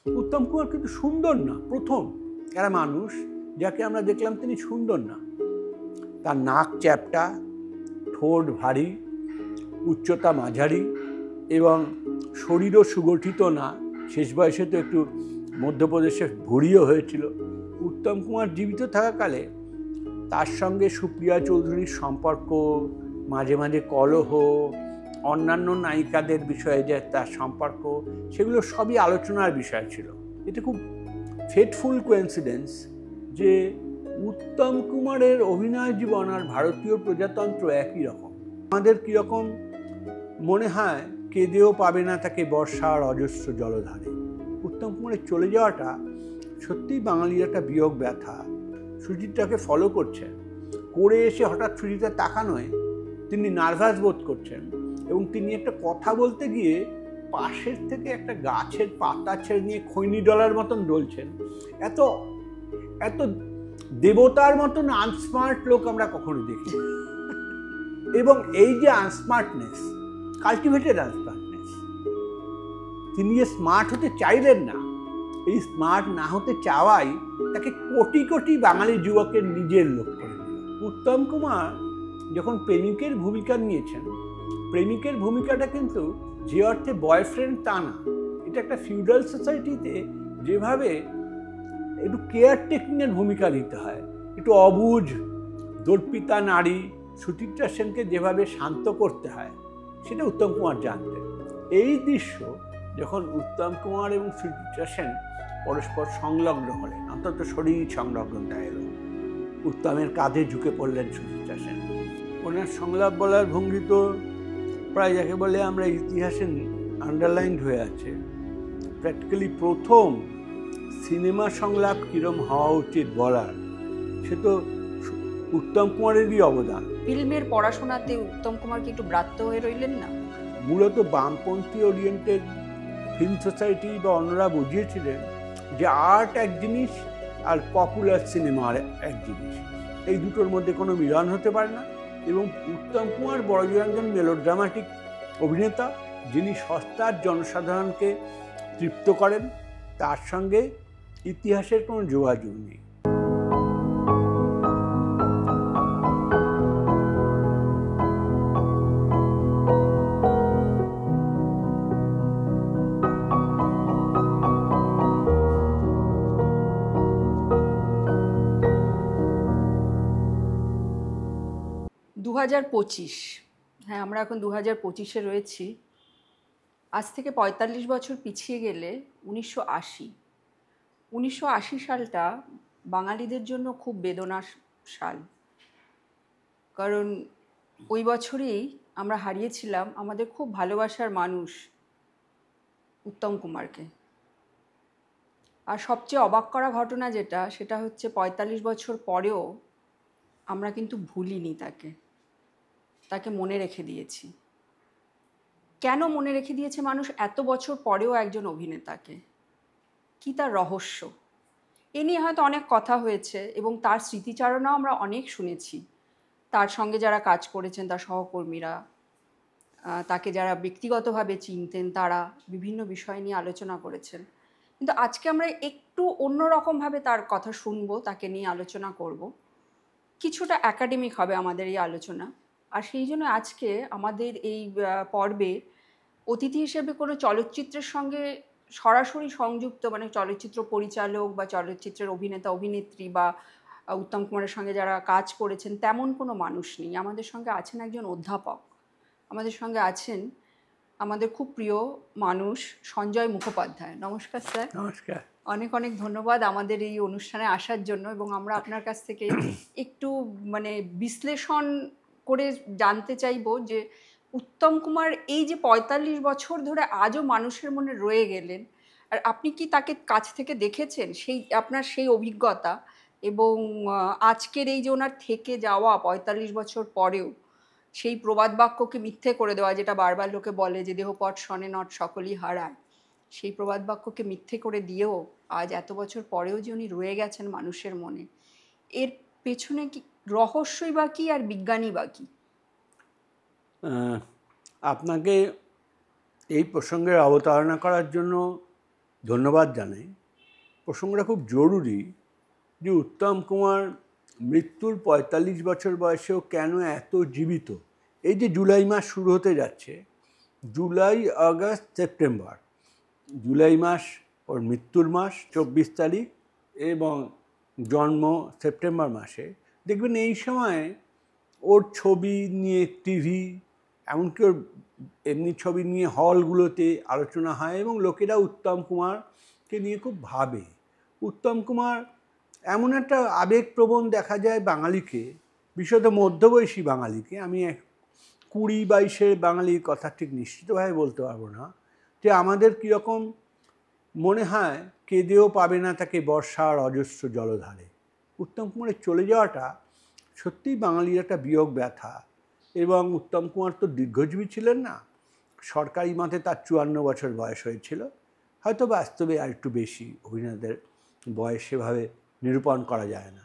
উত্তম কুমার কিন্তু সুন্দর না। প্রথম এরা মানুষ যাকে আমরা দেখলাম তিনি সুন্দর না। তার নাক চ্যাপ্টা, ঠোঁট ভারী, উচ্চতা মাঝারি এবং শরীরও সুগঠিত না। শেষ বয়সে তো একটু মধ্যপ্রদেশে ভুঁড়িও হয়েছিল। উত্তম কুমার জীবিত থাকাকালে তার সঙ্গে সুপ্রিয়া চৌধুরীর সম্পর্ক, মাঝে মাঝে কলহ, অন্যান্য নায়িকাদের বিষয়ে যে তার সম্পর্ক, সেগুলো সবই আলোচনার বিষয় ছিল। এটা খুব ফেটফুল কোইন্সিডেন্স যে উত্তম কুমারের অভিনয় জীবন আর ভারতীয় প্রজাতন্ত্র একই রকম। আমাদের কীরকম মনে হয় কেঁদেও পাবে না তাকে বর্ষার অজস্র জলধারে, উত্তম কুমারের চলে যাওয়াটা সত্যিই বাঙালির একটা বিয়োগ ব্যথা। সুচিত্রাকে ফলো করছেন, করে এসে হঠাৎ সুচিত্রা তাকানোয় তিনি নার্ভাস বোধ করছেন এবং তিনি একটা কথা বলতে গিয়ে পাশের থেকে একটা গাছের পাতা ছেড়ে নিয়ে খৈনি ডলার মতন ডলছেন। এত এত দেবতার মতন আনস্মার্ট লোক আমরা কখনো দেখি। এবং এই যে আনস্মার্টনেস, কাল্টিভেটেড আনস্মার্টনেস, তিনি যে স্মার্ট হতে চাইলেন না, এই স্মার্ট না হতে চাওয়াই তাকে কোটি কোটি বাঙালি যুবকের নিজের লোক করে দিল। উত্তম কুমার যখন প্রেমিকের ভূমিকা নিয়েছেন, প্রেমিকের ভূমিকাটা কিন্তু যে অর্থে বয়ফ্রেন্ড তা না। এটা একটা ফিউডাল সোসাইটিতে যেভাবে একটু কেয়ারটেকিংয়ের ভূমিকা নিতে হয়, একটু অবুঝ দর্পিতা নারী সুচিত্রা সেনকে যেভাবে শান্ত করতে হয়, সেটা উত্তম কুমার জানতেন। এই দৃশ্য যখন উত্তম কুমার এবং সুচিত্রা সেন পরস্পর সংলগ্ন হলেন, অন্তত শরীর সংলগ্নতা এলো, উত্তমের কাঁধে ঝুঁকে পড়লেন সুচিত্রা সেন। ওনার সংলাপ বলার ভঙ্গি তো প্রায় যাকে বলে আমরা ইতিহাসে আন্ডারলাইন্ড হয়ে আছে। প্র্যাকটিক্যালি প্রথম সিনেমা সংলাপ কীরম হওয়া উচিত বলার, সে তো উত্তম কুমারেরই অবদান। ফিল্মের পড়াশোনাতে উত্তম কুমার কি একটু ব্রাত্য হয়ে রইলেন না? মূলত বামপন্থী ওরিয়েন্টেড ফিল্ম সোসাইটি বা অন্যরা বুঝিয়েছিলেন যে আর্ট এক জিনিস আর পপুলার সিনেমা আর এক জিনিস, এই দুটোর মধ্যে কোনো মিলন হতে পারে না। এবং উত্তম কুমার বড়জোর একজন মেলোড্রামাটিক অভিনেতা, যিনি সস্তার জনসাধারণকে তৃপ্ত করেন, তার সঙ্গে ইতিহাসের কোনো যোগাযোগ নেই। হ্যাঁ, আমরা এখন 2025-এ রয়েছি। আজ থেকে 45 বছর পিছিয়ে গেলে 1980 সালটা বাঙালিদের জন্য খুব বেদনার সাল। কারণ ওই বছরেই আমরা হারিয়েছিলাম আমাদের খুব ভালোবাসার মানুষ উত্তম কুমারকে। আর সবচেয়ে অবাক করা ঘটনা যেটা, সেটা হচ্ছে 45 বছর পরেও আমরা কিন্তু ভুলিনি তাকে মনে রেখে দিয়েছি। কেন মনে রেখে দিয়েছে মানুষ এত বছর পরেও একজন অভিনেতাকে? কি তার রহস্য? এ নিয়ে হয়তো অনেক কথা হয়েছে এবং তার স্মৃতিচারণাও আমরা অনেক শুনেছি। তার সঙ্গে যারা কাজ করেছেন, তার সহকর্মীরা, তাকে যারা ব্যক্তিগতভাবে চিনতেন, তারা বিভিন্ন বিষয় নিয়ে আলোচনা করেছেন। কিন্তু আজকে আমরা একটু অন্যরকমভাবে তার কথা শুনবো, তাকে নিয়ে আলোচনা করব। কিছুটা একাডেমিক হবে আমাদের এই আলোচনা। আর সেই জন্য আজকে আমাদের এই পর্বে অতিথি হিসেবে কোনো চলচ্চিত্রের সঙ্গে সরাসরি সংযুক্ত, মানে চলচ্চিত্র পরিচালক বা চলচ্চিত্রের অভিনেতা অভিনেত্রী বা উত্তম কুমারের সঙ্গে যারা কাজ করেছেন তেমন কোনো মানুষ নেই। আমাদের সঙ্গে আছেন একজন অধ্যাপক, আমাদের সঙ্গে আছেন আমাদের খুব প্রিয় মানুষ সঞ্জয় মুখোপাধ্যায়। নমস্কার স্যার। নমস্কার। অনেক অনেক ধন্যবাদ আমাদের এই অনুষ্ঠানে আসার জন্য। এবং আমরা আপনার কাছ থেকে একটু মানে বিশ্লেষণ করে জানতে চাইব যে উত্তম কুমার এই যে 45 বছর ধরে আজও মানুষের মনে রয়ে গেলেন, আর আপনি কি তাকে কাছ থেকে দেখেছেন, সেই আপনার সেই অভিজ্ঞতা এবং আজকের এই যে ওনার থেকে যাওয়া 45 বছর পরেও সেই প্রবাদ বাক্যকে মিথ্যে করে দেওয়া, যেটা বারবার লোকে বলে যে দেহপট শনে নট সকলই হারায়, সেই প্রবাদ বাক্যকে মিথ্যে করে দিয়েও আজ এত বছর পরেও যে উনি রয়ে গেছেন মানুষের মনে, এর পেছনে কি রহস্যই বা কি আর বিজ্ঞানী বা কি? আপনাকে এই প্রসঙ্গের অবতারণা করার জন্য ধন্যবাদ জানাই। প্রসঙ্গটা খুব জরুরি যে উত্তম কুমার মৃত্যুর ৪৫ বছর বয়সেও কেন এত জীবিত। এই যে জুলাই মাস শুরু হতে যাচ্ছে, জুলাই, আগস্ট, সেপ্টেম্বর, জুলাই মাস ওর মৃত্যুর মাস ২৪ তারিখ এবং জন্ম সেপ্টেম্বর মাসে। দেখবেন এই সময় ওর ছবি নিয়ে টিভি, এমনকি ওর এমনি ছবি নিয়ে হলগুলোতে আলোচনা হয় এবং লোকেরা উত্তম কুমারকে নিয়ে খুব ভাবে। উত্তম কুমার এমন একটা আবেগপ্রবণ দেখা যায় বাঙালিকে, বিশেষত মধ্যবয়সী বাঙালিকে। আমি ২০-২২-এর বাঙালির কথা ঠিক নিশ্চিতভাবে বলতে পারবো না, যে আমাদের কীরকম মনে হয় কেঁদেও পাবে না তাকে বর্ষার অজস্র জলধারে। উত্তম কুমারের চলে যাওয়াটা সত্যিই বাঙালির একটা বিয়োগ ব্যথা। এবং উত্তম কুমার তো দীর্ঘজীবী ছিলেন না, সরকারি মতে তার ৫৪ বছর বয়স হয়েছিল, হয়তো বাস্তবে আর একটু বেশি। অভিনেতাদের বয়স সেভাবে নিরূপণ করা যায় না।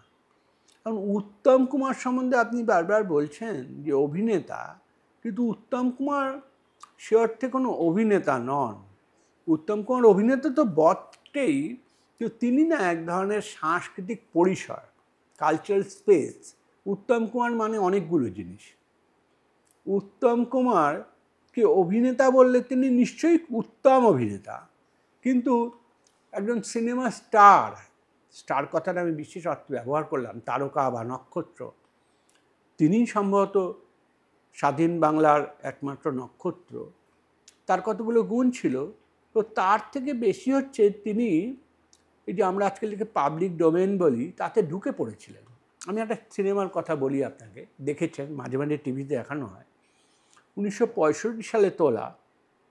কারণ উত্তম কুমার সম্বন্ধে আপনি বারবার বলছেন যে অভিনেতা, কিন্তু উত্তম কুমার সে অর্থে কোনো অভিনেতা নন। উত্তম কুমার অভিনেতা তো বটেই, কিন্তু তিনি না এক ধরনের সাংস্কৃতিক পরিসর, কালচারাল স্পেস। উত্তম কুমার মানে অনেকগুলো জিনিস। উত্তম কুমারকে অভিনেতা বললে তিনি নিশ্চয়ই উত্তম অভিনেতা, কিন্তু একজন সিনেমা স্টার, স্টার কথাটা আমি বিশেষ অর্থে ব্যবহার করলাম, তারকা বা নক্ষত্র, তিনি সম্ভবত স্বাধীন বাংলার একমাত্র নক্ষত্র। তার কতগুলো গুণ ছিল, তো তার থেকে বেশি হচ্ছে তিনি এই যে আমরা আজকাল থেকে পাবলিক ডোমেন বলি, তাতে ঢুকে পড়েছিলেন। আমি একটা সিনেমার কথা বলি আপনাকে, দেখেছেন, মাঝে মাঝে টিভিতে দেখানো হয়। ১৯৬৫ সালে তোলা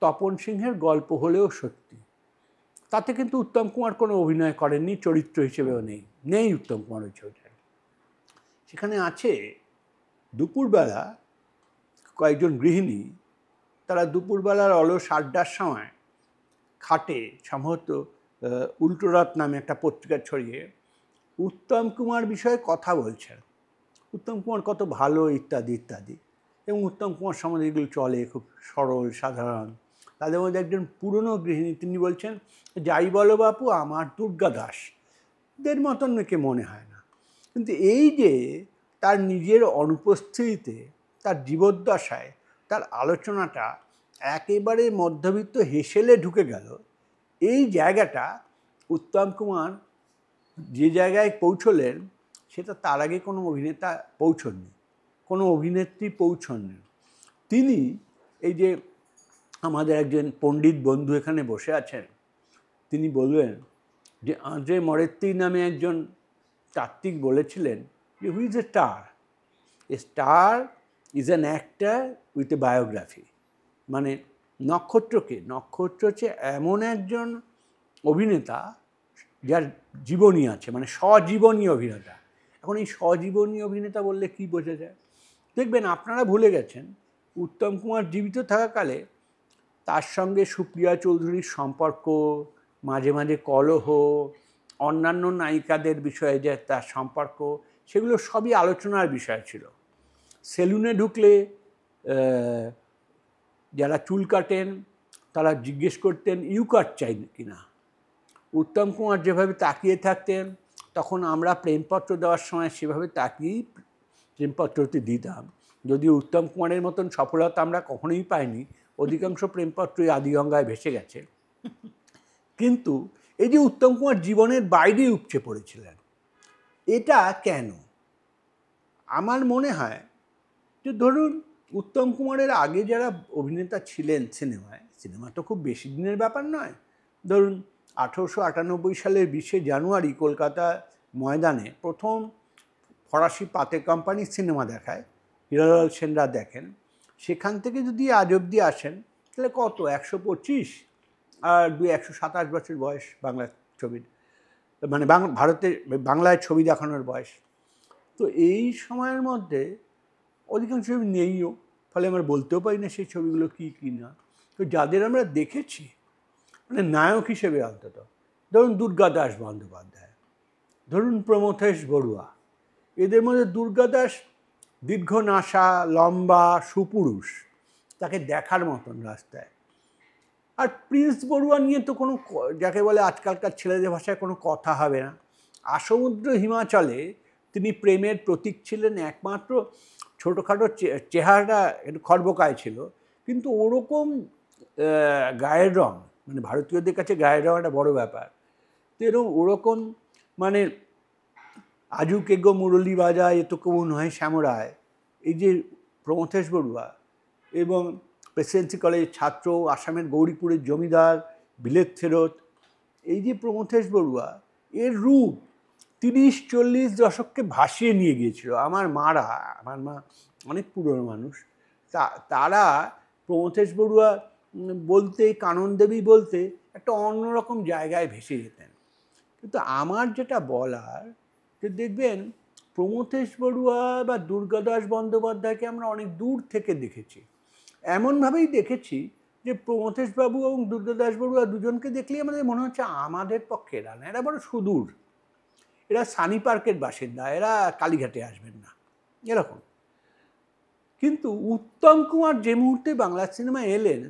তপন সিংহের গল্প হলেও সত্যি, তাতে কিন্তু উত্তম কুমার কোনো অভিনয় করেননি, চরিত্র হিসেবেও নেই উত্তম কুমার ওই ছবিটায়। সেখানে আছে দুপুরবেলা কয়েকজন গৃহিণী, তারা দুপুরবেলার অলস আড্ডার সময় খাটে, সম্ভবত উল্টোরথ নামে একটা পত্রিকা ছড়িয়ে উত্তম কুমার বিষয়ে কথা বলছেন। উত্তম কুমার কত ভালো, ইত্যাদি ইত্যাদি। এবং উত্তম কুমার সম্বন্ধে এগুলো চলে, খুব সরল সাধারণ। তাদের মধ্যে একজন পুরনো গৃহিণী, তিনি বলছেন, যাই বলো বাপু, আমার দুর্গা দাসদের মতন নাকি মনে হয় না। কিন্তু এই যে তার নিজের অনুপস্থিতিতে, তার জীবদ্দশায় তার আলোচনাটা একেবারে মধ্যবিত্ত হেসেলে ঢুকে গেল, এই জায়গাটা উত্তম কুমার যে জায়গায় পৌঁছলেন, সেটা তার আগে কোনো অভিনেতা পৌঁছননি, কোনো অভিনেত্রী পৌঁছননি। তিনি এই যে আমাদের একজন পণ্ডিত বন্ধু এখানে বসে আছেন, তিনি বললেন যে আন্দ্রে মরেত্তি নামে একজন তাত্ত্বিক বলেছিলেন যে who is a star? A star is an actor with a biography. মানে নক্ষত্র হচ্ছে এমন একজন অভিনেতা যার জীবনী আছে, মানে স্বজীবনী অভিনেতা। এখন এই স্বজীবনী অভিনেতা বললে কি বোঝা যায়? দেখবেন আপনারা ভুলে গেছেন, উত্তম কুমার জীবিত থাকাকালে তার সঙ্গে সুপ্রিয়া চৌধুরীর সম্পর্ক, মাঝে মাঝে কলহ, অন্যান্য নায়িকাদের বিষয়ে যে তার সম্পর্ক, সেগুলো সবই আলোচনার বিষয় ছিল। সেলুনে ঢুকলে যারা চুল কাটেন তারা জিজ্ঞেস করতেন ইউ কাট চাই কিনা। উত্তম কুমার যেভাবে তাকিয়ে থাকতেন, তখন আমরা প্রেমপত্র দেওয়ার সময় সেভাবে তাকিয়েই প্রেমপত্রটি দিতাম। যদিও উত্তম কুমারের মতন সফলতা আমরা কখনোই পাইনি, অধিকাংশ প্রেমপত্রই আদিগঙ্গায় ভেসে গেছে। কিন্তু এই যে উত্তম কুমার জীবনের বাইরে উপচে পড়েছিলেন, এটা কেন? আমার মনে হয় যে ধরুন উত্তম কুমারের আগে যারা অভিনেতা ছিলেন সিনেমা তো খুব বেশি দিনের ব্যাপার নয়। ধরুন ১৮৯৮ সালের ২০শে জানুয়ারি কলকাতা ময়দানে প্রথম ফরাসি পাতে কোম্পানির সিনেমা দেখায়, হীরালাল সেনরা দেখেন। সেখান থেকে যদি আজ অবধি আসেন, তাহলে কত, ১২৫ আর ১২৭ বছর বয়স বাংলা ছবির, মানে বাংলায় ছবি দেখানোর বয়স। তো এই সময়ের মধ্যে অধিকাংশ ছবি নেইও, ফলে আমরা বলতেও পারি না সেই ছবিগুলো কী কী না। তো যাদের আমরা দেখেছি, মানে নায়ক হিসেবে অন্তত, ধরুন দুর্গা দাস বন্দ্যোপাধ্যায়, ধরুন প্রমথেশ বড়ুয়া, এদের মধ্যে দুর্গা দাস দীর্ঘ নাসা, লম্বা, সুপুরুষ, তাকে দেখার মতন রাস্তায়। আর প্রিন্স বড়ুয়া নিয়ে তো কোনো যাকে বলে আজকালকার ছেলেদের ভাষায় কোনো কথা হবে না। আসমুদ্র হিমাচলে তিনি প্রেমের প্রতীক ছিলেন, একমাত্র ছোটোখাটো চেহারাটা একটু খর্বকায় ছিল, কিন্তু ওরকম গায়ের রং, মানে ভারতীয়দের কাছে গায়ের রং একটা বড়ো ব্যাপার। তো এরকম ওরকম মানে আজু কেগো মুরলী বাজায় এ তো কেউ নয় শ্যামরায়, এই যে প্রমথেশ বড়ুয়া এবং প্রেসিডেন্সি কলেজের ছাত্র, আসামের গৌরীপুরের জমিদার, বিলেত ফেরত, এই যে প্রমথেশ বড়ুয়া, এর রূপ 30-40 দশককে ভাসিয়ে নিয়ে গিয়েছিল। আমার মা অনেক পুরনো মানুষ, তারা প্রমথেশ বড়ুয়া বলতে, কানন দেবী বলতে একটা অন্যরকম জায়গায় ভেসে যেতেন। কিন্তু আমার যেটা বলার, যে দেখবেন প্রমথেশ বড়ুয়া বা দুর্গাদাস বন্দ্যোপাধ্যায়কে আমরা অনেক দূর থেকে দেখেছি। এমনভাবেই দেখেছি যে প্রমথেশ বাবু এবং দুর্গাদাস বড়ুয়া দুজনকে দেখলেই আমাদের মনে হচ্ছে আমাদের পক্ষে এরা না, এরা বড় সুদূর, এরা সানি পার্কের বাসিন্দা, এরা কালীঘাটে আসবেন না, এরকম। কিন্তু উত্তম কুমার যে মুহূর্তে বাংলা সিনেমায় এলেন,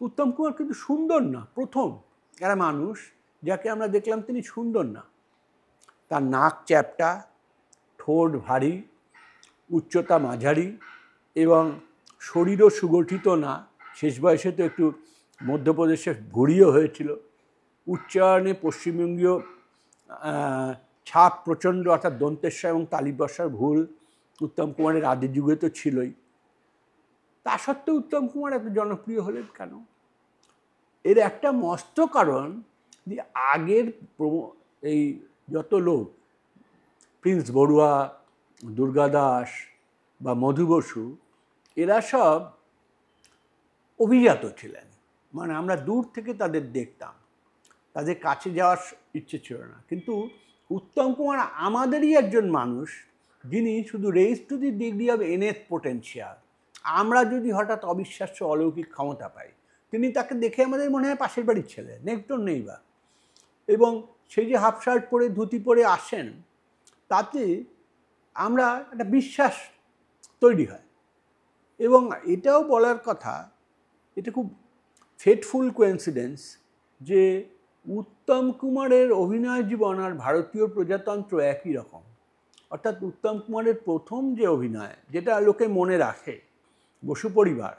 উত্তম কুমার কিন্তু সুন্দর না প্রথম এরা মানুষ যাকে আমরা দেখলাম তিনি সুন্দর না। তার নাক চ্যাপ্টা, ঠোঁট ভারী, উচ্চতা মাঝারি এবং শরীরও সুগঠিত না, শেষ বয়সে তো একটু মধ্যপ্রদেশে ভুঁড়িও হয়েছিল। উচ্চারণে পশ্চিমবঙ্গীয় ছাপ প্রচণ্ড, অর্থাৎ দন্তেশ্বর এবং তালিবর্ষার ভুল উত্তম কুমারের আদি যুগে তো ছিলই। তা সত্ত্বেও উত্তম কুমার এত জনপ্রিয় হলেন কেন? এর একটা মস্ত কারণ যে আগের এই যত লোক, প্রিন্স বড়ুয়া, দুর্গাদাস বা মধু বসু, এরা সব অভিজাত ছিলেন, মানে আমরা দূর থেকে তাদের দেখতাম, তাদের কাছে যাওয়ার ইচ্ছে ছিল না। কিন্তু উত্তম কুমার আমাদেরই একজন মানুষ, যিনি শুধু raise to the degree of এনেথ পোটেনশিয়াল, আমরা যদি হঠাৎ অবিশ্বাস্য অলৌকিক ক্ষমতা পাই, তিনি তাকে দেখে আমাদের মনে হয় পাশের বাড়ির ছেলে, নেক্সট ডোর নেইবার। এবং সেই যে হাফ শার্ট পরে ধুতি পরে আসেন, তাতে আমরা একটা বিশ্বাস তৈরি হয়। এবং এটাও বলার কথা, এটা খুব ফেটফুল কোইন্সিডেন্স যে উত্তম কুমারের অভিনয় জীবন আর ভারতীয় প্রজাতন্ত্র একই রকম। অর্থাৎ উত্তম কুমারের প্রথম যে অভিনয়, যেটা লোকে মনে রাখে, বসু পরিবার,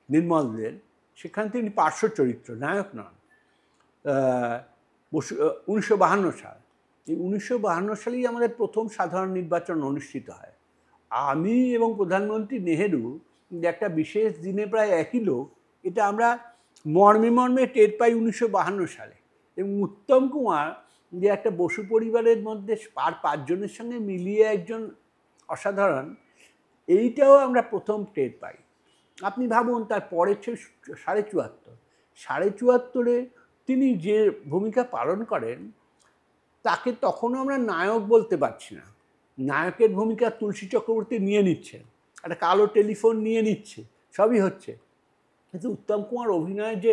নির্মলদের, সেখানে তিনি পার্শ্ব চরিত্র, নায়ক নন। 1952 সাল, এই 1952 সালেই আমাদের প্রথম সাধারণ নির্বাচন অনুষ্ঠিত হয়। আমি এবং প্রধানমন্ত্রী নেহেরু একটা বিশেষ দিনে প্রায় একই লোক, এটা আমরা মর্মে মর্মে টের পাই 1952 সালে। এবং উত্তম কুমার যে একটা বসু পরিবারের মধ্যে আর 5 জনের সঙ্গে মিলিয়ে একজন অসাধারণ, এইটাও আমরা প্রথম টের পাই। আপনি ভাবুন, তার পরের 74 তিনি যে ভূমিকা পালন করেন, তাকে তখনও আমরা নায়ক বলতে পারছি না। নায়কের ভূমিকা তুলসী চক্রবর্তী নিয়ে নিচ্ছেন, একটা কালো টেলিফোন নিয়ে নিচ্ছে, সবই হচ্ছে। কিন্তু উত্তম কুমার অভিনয় যে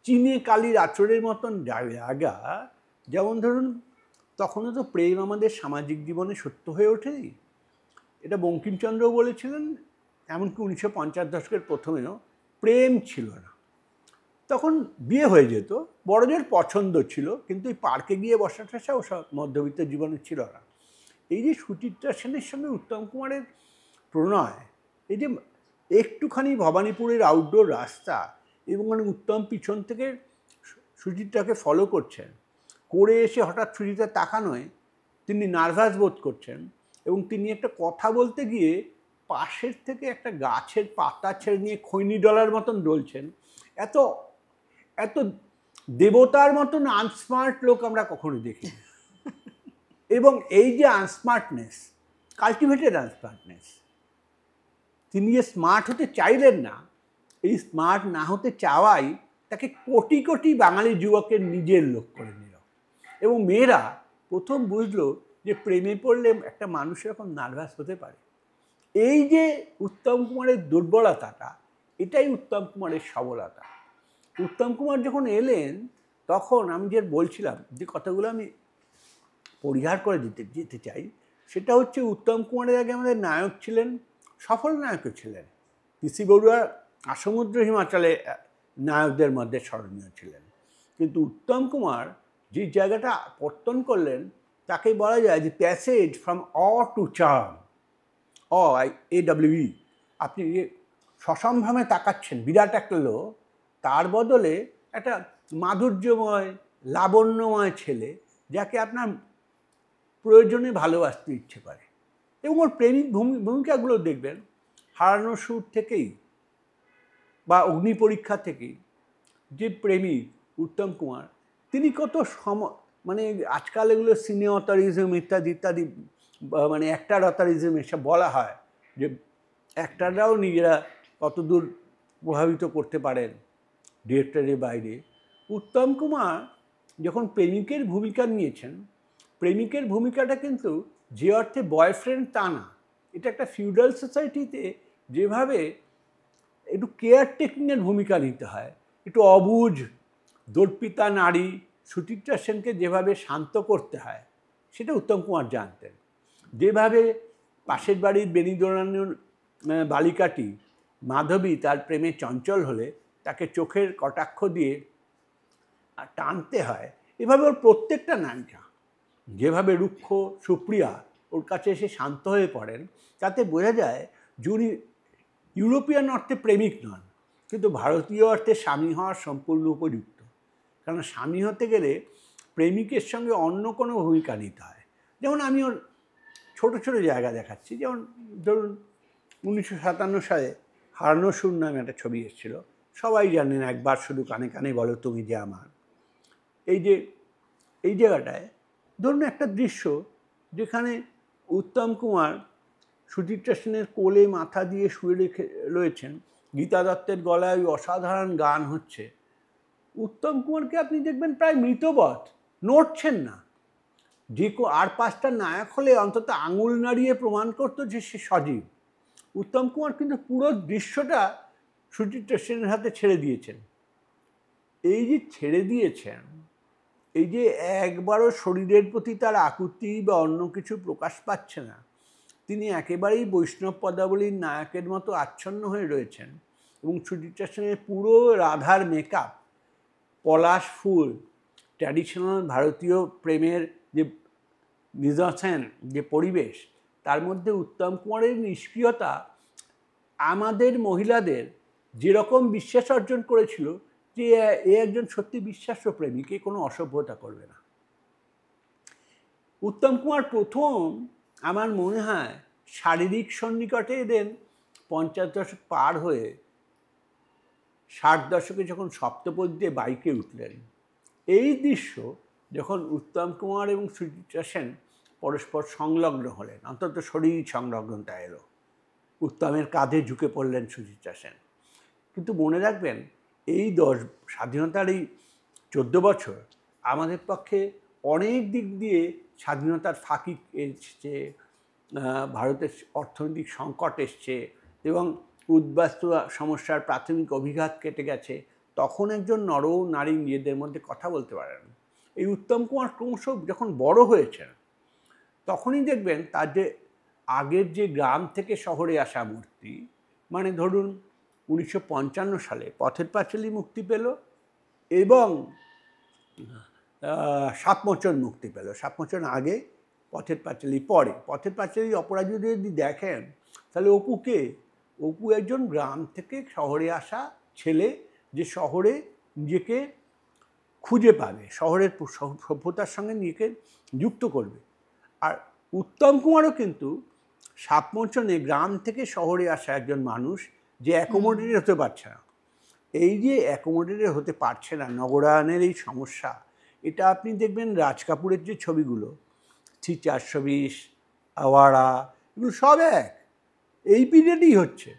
চিনে কালির আচরের মতন জায়গা, যেমন ধরুন তখনও তো প্রেম আমাদের সামাজিক জীবনে সত্য হয়ে ওঠেনি। এটা বঙ্কিমচন্দ্রও বলেছিলেন, এমনকি 1950 দশকের প্রথমেও প্রেম ছিল না। তখন বিয়ে হয়ে যেত, বড়দের পছন্দ ছিল, কিন্তু এই পার্কে গিয়ে বসা ঠসা ওসব মধ্যবিত্ত জীবনে ছিল না। এই যে সুচিত্রা সেনের সঙ্গে উত্তম কুমারের প্রণয়, এই যে একটুখানি ভবানীপুরের আউটডোর রাস্তা, এবং মানে উত্তম পিছন থেকে সুচিত্রাকে ফলো করছেন, করে এসে হঠাৎ সুচিত্রা তাকানোয় তিনি নার্ভাস বোধ করছেন, এবং তিনি একটা কথা বলতে গিয়ে পাশের থেকে একটা গাছের পাতা ছেড়ে নিয়ে খৈনি ডলার মতন ডলছেন। এত এত দেবতার মতন আনস্মার্ট লোক আমরা কখনো দেখিনি। এবং এই যে আনস্মার্টনেস, কাল্টিভেটেড আনস্মার্টনেস, তিনি যে স্মার্ট হতে চাইলেন না, এই স্মার্ট না হতে চাওয়াই তাকে কোটি কোটি বাঙালি যুবকের নিজের লোক করে নিল। এবং মেয়েরা প্রথম বুঝলো যে প্রেমে পড়লে একটা মানুষ এরকম নার্ভাস হতে পারে। এই যে উত্তম কুমারের দুর্বলতাটা, এটাই উত্তম কুমারের সবলতা। উত্তম কুমার যখন এলেন, তখন আমি যে বলছিলাম, যে কথাগুলো আমি পরিহার করে যেতে চাই, সেটা হচ্ছে উত্তম কুমারের আগে আমাদের নায়ক ছিলেন, সফল নায়কও ছিলেন। পিসি বড়ুয়া আসমুদ্র হিমাচলে নায়কদের মধ্যে স্মরণীয় ছিলেন। কিন্তু উত্তম কুমার যে জায়গাটা পত্তন করলেন তাকে বলা যায় যে passage from awe to charm, AWE। আপনি সসম্ভ্রমে তাকাচ্ছেন বিরাট একটা লোক, তার বদলে একটা মাধুর্যময় লাবণ্যময় ছেলে যাকে আপনার প্রয়োজনে ভালোবাসতে ইচ্ছে করে। এবং ওর প্রেমিক ভূমিকাগুলো দেখবেন হারানোর সুর থেকেই বা অগ্নি পরীক্ষা থেকেই যে প্রেমিক উত্তম কুমার, তিনি কত মানে আজকাল এগুলো সিনে অথরিজম ইত্যাদি ইত্যাদি, মানে অ্যাক্টার অথরিজম এসব বলা হয় যে অ্যাক্টাররাও নিজেরা কতদূর প্রভাবিত করতে পারেন ডিরেক্টরের বাইরে। উত্তম কুমার যখন প্রেমিকের ভূমিকা নিয়েছেন, প্রেমিকের ভূমিকাটা কিন্তু যে অর্থে বয়ফ্রেন্ড তা না। এটা একটা ফিউডাল সোসাইটিতে যেভাবে একটু কেয়ারটেকিংয়ের ভূমিকা নিতে হয়, একটু অবুঝ দর্পিতা নারী সুচিত্রা সেনকে যেভাবে শান্ত করতে হয় সেটা উত্তম কুমার জানতেন। যেভাবে পাশের বাড়ির বেনিদোলানোর বালিকাটি মাধবী তার প্রেমে চঞ্চল হলে তাকে চোখের কটাক্ষ দিয়ে টানতে হয়, এভাবে ওর প্রত্যেকটা নায়িকা যেভাবে রুক্ষ সুপ্রিয়া ওর কাছে এসে শান্ত হয়ে পড়েন, তাতে বোঝা যায় যিনি ইউরোপিয়ান অর্থে প্রেমিক নন, কিন্তু ভারতীয় অর্থে স্বামী হওয়ার সম্পূর্ণ উপযুক্ত। কারণ স্বামী হতে গেলে প্রেমিকের সঙ্গে অন্য কোনো ভূমিকা নিতে হয়। যেমন আমি ওর ছোটো ছোটো জায়গা দেখাচ্ছি, যেমন ধরুন 1957 সালে হারানোর সুর নামে একটা ছবি এসেছিলো, সবাই জানেন একবার শুধু কানে কানে বলো তুমি যে আমার। এই জায়গাটায় ধরুন একটা দৃশ্য যেখানে উত্তম কুমার সুচিত্রা সেনের কোলে মাথা দিয়ে শুয়ে রয়েছেন, গীতা দত্তের গলায় ওই অসাধারণ গান হচ্ছে, উত্তম কুমারকে আপনি দেখবেন প্রায় মৃতবৎ, নড়ছেন না। যে আর পাঁচটা নায়ক হলে অন্তত আঙুল নাড়িয়ে প্রমাণ করতো যে সে সজীব। উত্তম কুমার কিন্তু পুরো দৃশ্যটা সুচিত্রা সেনের হাতে ছেড়ে দিয়েছেন। এই যে ছেড়ে দিয়েছেন, এই যে একবারও শরীরের প্রতি তার আকুতি বা অন্য কিছু প্রকাশ পাচ্ছে না, তিনি একেবারেই বৈষ্ণব পদাবলীর নায়কের মতো আচ্ছন্ন হয়ে রয়েছেন। এবং সুচিত্রা সেনের পুরো রাধার মেকআপ, পলাশ ফুল, ট্র্যাডিশনাল ভারতীয় প্রেমের যে নিদর্শন, যে পরিবেশ, তার মধ্যে উত্তম কুমারের নিষ্ক্রিয়তা আমাদের মহিলাদের যেরকম বিশ্বাস অর্জন করেছিল যে এ একজন সত্যি বিশ্বাস্য প্রেমিক, এ কোনো অসভ্যতা করবে না। উত্তম কুমার প্রথম আমার মনে হয় শারীরিক সন্নিকটে এলেন 50 দশক পার হয়ে 60 দশকে যখন সপ্তপদীতে বাইকে উঠলেন। এই দৃশ্য যখন উত্তম কুমার এবং সুচিত্রা সেন পরস্পর সংলগ্ন হলেন, অন্তত শরীর সংলগ্নতা এলো, উত্তমের কাঁধে ঝুঁকে পড়লেন সুচিত্রা সেন। কিন্তু মনে রাখবেন, এই স্বাধীনতার এই 14 বছর আমাদের পক্ষে অনেক দিক দিয়ে স্বাধীনতার ফাঁকি এসছে, ভারতের অর্থনৈতিক সংকট এসছে এবং উদ্বাস্তু সমস্যার প্রাথমিক অভিঘাত কেটে গেছে। তখন একজন নর নারী নিজেদের মধ্যে কথা বলতে পারেন। এই উত্তম কুমার ক্রমশ যখন বড় হয়েছেন, তখনই দেখবেন তার যে আগের যে গ্রাম থেকে শহরে আসা মূর্তি, মানে ধরুন 1955 সালে পথের পাঁচালী মুক্তি পেল এবং সাতমোচন মুক্তি পেল। সাতমোচন আগে, পথের পাঁচালী পরে। পথের পাঁচালী অপরাজিত যদি দেখেন তাহলে অপু একজন গ্রাম থেকে শহরে আসা ছেলে, যে শহরে নিজেকে খুঁজে পাবে, শহরের সভ্যতার সঙ্গে নিজেকে যুক্ত করবে। আর উত্তম কুমারও কিন্তু সাতমোচনে গ্রাম থেকে শহরে আসা একজন মানুষ, যে অ্যাকোমোডেটেড হতে পারছে না। এই যে অ্যাকোমোডেটেড হতে পারছে না, নগরায়নের এই সমস্যা, এটা আপনি দেখবেন রাজ কাপুরের যে ছবিগুলো, 3-420, আওয়ারা, এগুলো সব এই পিরিয়ডেই হচ্ছে।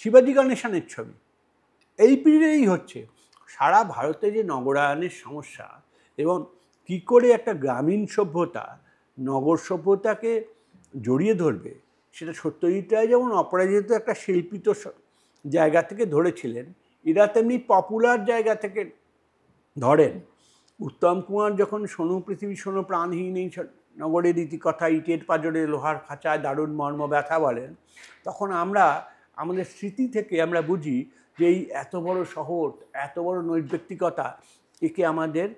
শিবাজি গণেশনের ছবি এই পিরিয়ডেই হচ্ছে। সারা ভারতে যে নগরায়নের সমস্যা এবং কী করে একটা গ্রামীণ সভ্যতা নগর সভ্যতাকে জড়িয়ে ধরবে, সেটা সত্যজিৎ রায় যেমন অপরাজিত একটা শিল্পিত জায়গা থেকে ধরেছিলেন, এরা তেমনি পপুলার জায়গা থেকে ধরেন। উত্তম কুমার যখন শোনো পৃথিবী শোনো প্রাণহীন এই নগরের রীতিকথা, ইটের পাঁজরে লোহার খাঁচায় দারুণ মর্ম ব্যথা বলেন, তখন আমরা আমাদের স্মৃতি থেকে আমরা বুঝি যে এই এত বড় শহর, এত বড় নৈর্ব্যক্তিকতা, একে আমাদের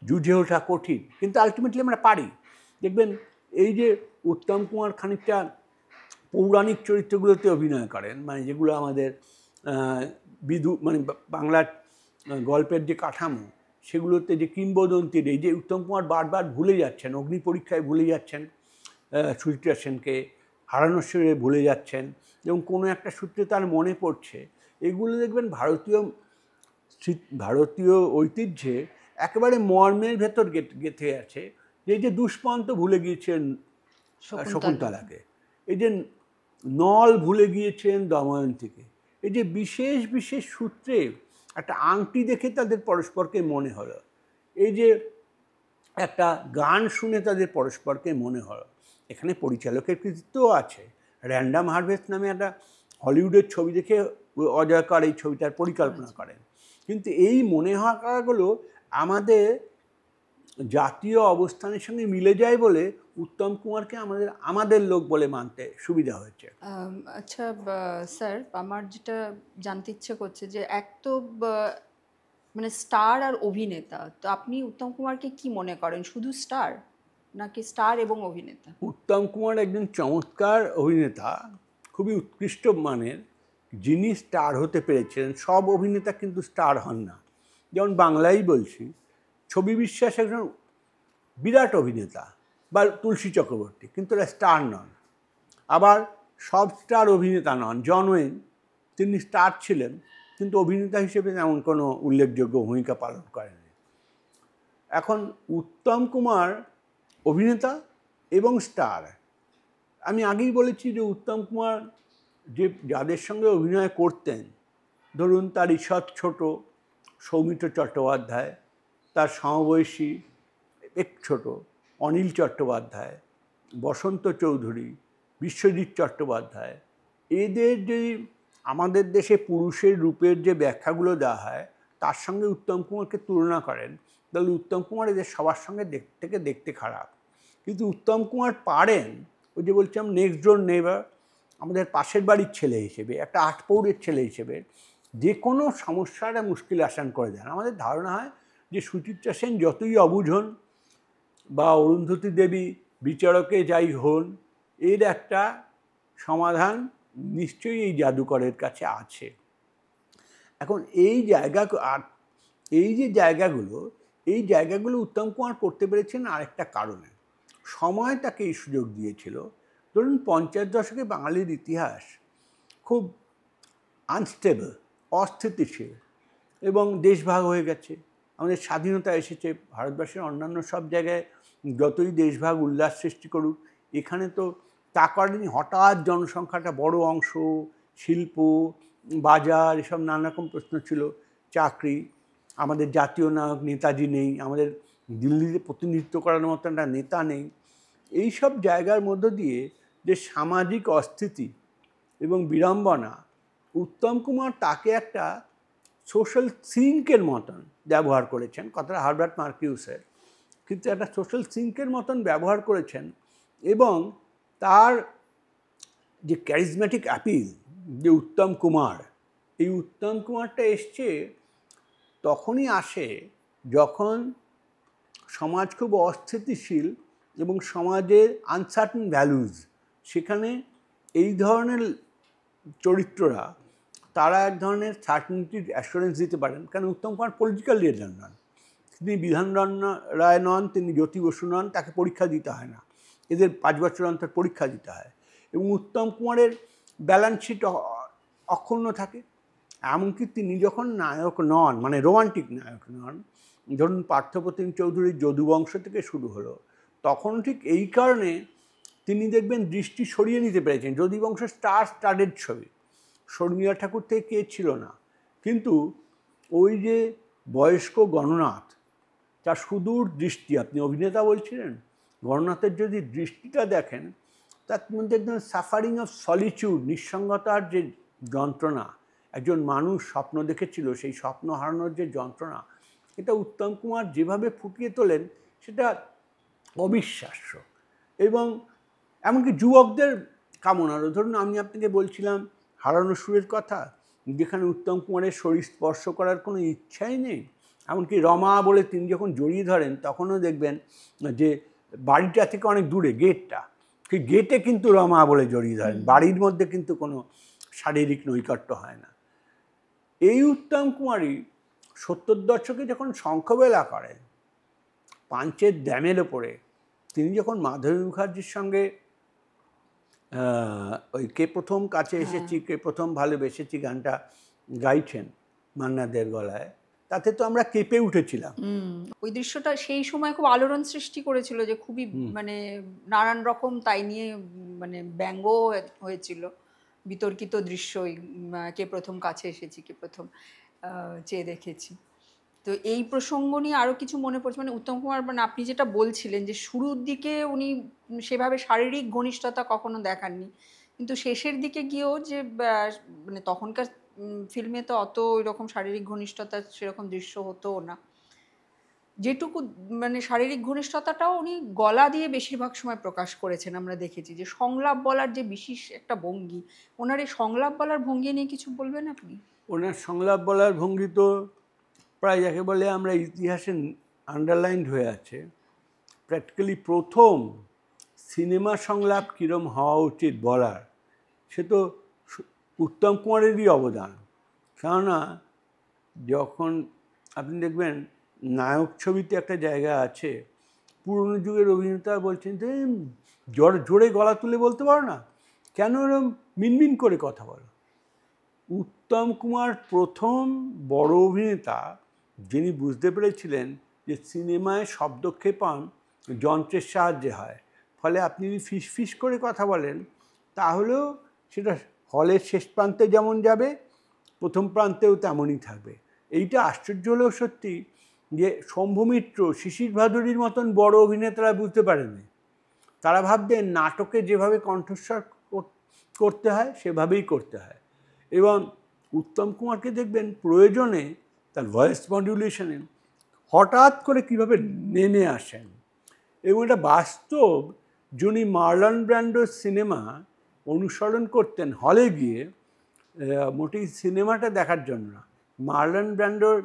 জুঝে ওঠা কঠিন, কিন্তু আলটিমেটলি আমরা পারি। দেখবেন এই যে উত্তম কুমার খানিকটা পৌরাণিক চরিত্রগুলোতে অভিনয় করেন, মানে যেগুলো আমাদের মানে বাংলার গল্পের যে কাঠামো, সেগুলোতে যে কিংবদন্তির, এই যে উত্তম কুমার বারবার ভুলে যাচ্ছেন, অগ্নি পরীক্ষায় ভুলে যাচ্ছেন সুচিত্রা সেনকে, হারানোর সুরে ভুলে যাচ্ছেন, এবং কোনো একটা সূত্রে তার মনে পড়ছে, এগুলো দেখবেন ভারতীয় ঐতিহ্যে একেবারে মর্মের ভেতর গেঁথে আছে। এই যে দুষ্মন্ত ভুলে গিয়েছেন শকুন্তলাকে, এই যে নল ভুলে গিয়েছেন দময়ন্তীকে, এই যে বিশেষ বিশেষ সূত্রে একটা আংটি দেখে তাদের পরস্পরকে মনে হলো, এই যে একটা গান শুনে তাদের পরস্পরকে মনে হলো। এখানে পরিচালকের কৃতিত্বও আছে। র্যান্ডাম হারভেস্ট নামে একটা হলিউডের ছবি দেখে অজয়কার এই ছবিটার পরিকল্পনা করেন, কিন্তু এই মনে হওয়াগুলো আমাদের জাতীয় অবস্থানের সঙ্গে মিলে যায় বলে উত্তম কুমারকে আমাদের লোক বলে মানতে সুবিধা হয়েছে। আচ্ছা স্যার, আমার যেটা জানতে ইচ্ছে করছে যে এক তো মানে স্টার আর অভিনেতা, তো আপনি উত্তম কুমারকে কি মনে করেন, শুধু স্টার নাকি স্টার এবং অভিনেতা? উত্তম কুমার একজন চমৎকার অভিনেতা, খুবই উৎকৃষ্ট মানের, যিনি স্টার হতে পেরেছিলেন। সব অভিনেতা কিন্তু স্টার হন না। যেমন বাংলাই বলছি, ছবি বিশ্বাস একজন বিরাট অভিনেতা, বা তুলসী চক্রবর্তী, কিন্তু এরা স্টার নন। আবার সব স্টার অভিনেতা নন। জন ওয়েন, তিনি স্টার ছিলেন, কিন্তু অভিনেতা হিসেবে তেমন কোনো উল্লেখযোগ্য ভূমিকা পালন করেনি। এখন উত্তম কুমার অভিনেতা এবং স্টার। আমি আগেই বলেছি যে উত্তম কুমার যাদের সঙ্গে অভিনয় করতেন, ধরুন তার ঈষৎ ছোট সৌমিত্র চট্টোপাধ্যায়, তার সমবয়সী এক ছোট অনিল চট্টোপাধ্যায়, বসন্ত চৌধুরী, বিশ্বজিৎ চট্টোপাধ্যায়, এদের যে আমাদের দেশে পুরুষের রূপের যে ব্যাখ্যাগুলো দেওয়া হয়, তার সঙ্গে উত্তম কুমারকে তুলনা করেন, তাহলে উত্তম কুমার এদের সবার সঙ্গে দেখতে খারাপ। কিন্তু উত্তম কুমার পারেন, ওই যে বলছিলাম নেক্সট ডোর নেইবার, আমাদের পাশের বাড়ির ছেলে হিসেবে, একটা আটপৌরের ছেলে হিসেবে যে কোনো সমস্যাটা মুশকিল আসান করে দেন। আমাদের ধারণা হয় যে সুচিত্রা সেন যতই অবুঝ হন বা অরুন্ধতী দেবী বিচারকে যাই হন, এর একটা সমাধান নিশ্চয়ই এই জাদুকরের কাছে আছে। এখন এই জায়গাগুলো উত্তম কুমার করতে পেরেছেন আরেকটা কারণে। সময় তাকে এই সুযোগ দিয়েছিল। ধরুন 50 দশকে বাঙালির ইতিহাস খুব আনস্টেবল, অস্থিতিশীল, এবং দেশভাগ হয়ে গেছে। আমাদের স্বাধীনতা এসেছে, ভারতবর্ষের অন্যান্য সব জায়গায় যতই দেশভাগ উল্লাস সৃষ্টি করুক, এখানে তো তা করেনি। হঠাৎ জনসংখ্যাটা বড় অংশ, শিল্প, বাজার, এসব নানা রকম প্রশ্ন ছিল, চাকরি, আমাদের জাতীয় নায়ক নেতাজি নেই, আমাদের দিল্লিতে প্রতিনিধিত্ব করার মতো একটা নেতা নেই। এই সব জায়গার মধ্য দিয়ে যে সামাজিক অস্থিতি এবং বিড়ম্বনা, উত্তম কুমার তাকে একটা সোশ্যাল সিঙ্কের মতন ব্যবহার করেছেন। কথাটা হারবার্ট মার্কিউসের, কিন্তু একটা সোশ্যাল সিঙ্কের মতন ব্যবহার করেছেন। এবং তার যে ক্যারিজম্যাটিক অ্যাপিল, যে উত্তম কুমার, এই উত্তম কুমারটা এসছে তখনই আসে যখন সমাজ খুব অস্থিতিশীল এবং সমাজের আনসার্টেন ভ্যালুজ, সেখানে এই ধরনের চরিত্ররা তারা এক ধরনের সার্টেনিটির অ্যাসুরেন্স দিতে পারেন। কারণ উত্তম কুমার পলিটিক্যাল লিডার নন, তিনি বিধান রায় নন, তিনি জ্যোতি বসু নন, তাকে পরীক্ষা দিতে হয় না, এদের 5 বছর অন্তর পরীক্ষা দিতে হয়। এবং উত্তম কুমারের ব্যালেন্স শিট অক্ষুণ্ণ থাকে। এমনকি তিনি যখন নায়ক নন, মানে রোমান্টিক নায়ক নন, ধরুন পার্থপ্রতিম চৌধুরীর যদুবংশ থেকে শুরু হলো, তখন ঠিক এই কারণে তিনি দেখবেন দৃষ্টি সরিয়ে নিতে পেরেছেন। যদুবংশ স্টারেড ছবি, শর্মিলা ঠাকুর থেকে কে ছিল না, কিন্তু ওই যে বয়স্ক গণনাথ, তার সুদূর দৃষ্টি, আপনি অভিনেতা বলছিলেন, গণনাথের যদি দৃষ্টিটা দেখেন, তার মধ্যে একদম সাফারিং অফ সলিটিউড, নিঃসঙ্গতার যে যন্ত্রণা, একজন মানুষ স্বপ্ন দেখেছিল, সেই স্বপ্ন হারানোর যে যন্ত্রণা, এটা উত্তম কুমার যেভাবে ফুটিয়ে তোলেন সেটা অবিশ্বাস্য। এবং এমনকি যুবকদের কামনারও, ধরুন আমি আপনাকে বলছিলাম হারানো সুরের কথা, যেখানে উত্তম কুমারের শরীর স্পর্শ করার কোনো ইচ্ছাই নেই। এমনকি রমা বলে তিনি যখন জড়িয়ে ধরেন তখনও দেখবেন যে বাড়িটা থেকে অনেক দূরে গেটটা, সেই গেটে কিন্তু রমা বলে জড়িয়ে ধরেন, বাড়ির মধ্যে কিন্তু কোনো শারীরিক নৈকট্য হয় না। এই উত্তম কুমারই 70 দশকে যখন শঙ্খবেলা করেন পাঞ্চের ড্যামের ওপরে, তিনি যখন মাধবী মুখার্জির সঙ্গে ওই কে প্রথম কাছে এসেছি, কে প্রথম ভালোবেসেছি গানটা গাইছেন মান্না দের গলায়, তাতে তো আমরা কেঁপে উঠেছিলাম। ওই দৃশ্যটা সেই সময় খুব আলোড়ন সৃষ্টি করেছিল, যে খুবই মানে নানান রকম তাই নিয়ে মানে ব্যঙ্গ হয়েছিল, বিতর্কিত দৃশ্য। কে প্রথম কাছে এসেছি, কে প্রথম চেয়ে দেখেছি। তো এই প্রসঙ্গ নিয়ে আরও কিছু মনে পড়ছে, মানে উত্তম কুমার, মানে আপনি যেটা বলছিলেন যে শুরুর দিকে উনি সেভাবে শারীরিক ঘনিষ্ঠতা কখনো দেখাননি, কিন্তু শেষের দিকে গিয়েও যে মানে তখনকার ফিল্মে তো অত এরকম শারীরিক ঘনিষ্ঠতা সেরকম দৃশ্য হতোও না, যেটুকু মানে শারীরিক ঘনিষ্ঠতাটাও উনি গলা দিয়ে বেশিরভাগ সময় প্রকাশ করেছেন। আমরা দেখেছি যে সংলাপ বলার যে বিশেষ একটা ভঙ্গি, ওনার এই সংলাপ বলার ভঙ্গি নিয়ে কিছু বলবেন আপনি? ওনার সংলাপ বলার ভঙ্গি তো প্রায় যাকে বলে আমরা ইতিহাসে আন্ডারলাইন্ড হয়ে আছে। প্র্যাকটিক্যালি প্রথম সিনেমা সংলাপ কীরম হওয়া উচিত বলার, সে তো উত্তম কুমারেরই অবদান। কেননা যখন আপনি দেখবেন নায়ক ছবিতে একটা জায়গা আছে, পুরনো যুগের অভিনেতা বলছেন যে জোরে গলা তুলে বলতে পারো না, কেন এরকম মিনমিন করে কথা বলো। উত্তম কুমার প্রথম বড় অভিনেতা যিনি বুঝতে পেরেছিলেন যে সিনেমায় শব্দক্ষেপণ যন্ত্রের সাহায্যে হয়, ফলে আপনি যদি ফিস ফিস করে কথা বলেন তাহলেও সেটা হলের শেষ প্রান্তে যেমন যাবে প্রথম প্রান্তেও তেমনই থাকবে। এইটা আশ্চর্য হলেও সত্যি যে শম্ভু মিত্র, শিশির ভাদুরীর মতন বড় অভিনেতারা বুঝতে পারেনি। তারা ভাবতেন নাটকে যেভাবে কণ্ঠস্বর করতে হয় সেভাবেই করতে হয়। এবং উত্তম কুমারকে দেখবেন প্রয়োজনে তার ভয়েস মডিউলেশনে হঠাৎ করে কীভাবে নেমে আসেন। এবং এটা বাস্তব, যিনি মার্লন ব্র্যান্ডোর সিনেমা অনুসরণ করতেন হলে গিয়ে, মোটেই সিনেমাটা দেখার জন্য না, মার্লন ব্র্যান্ডোর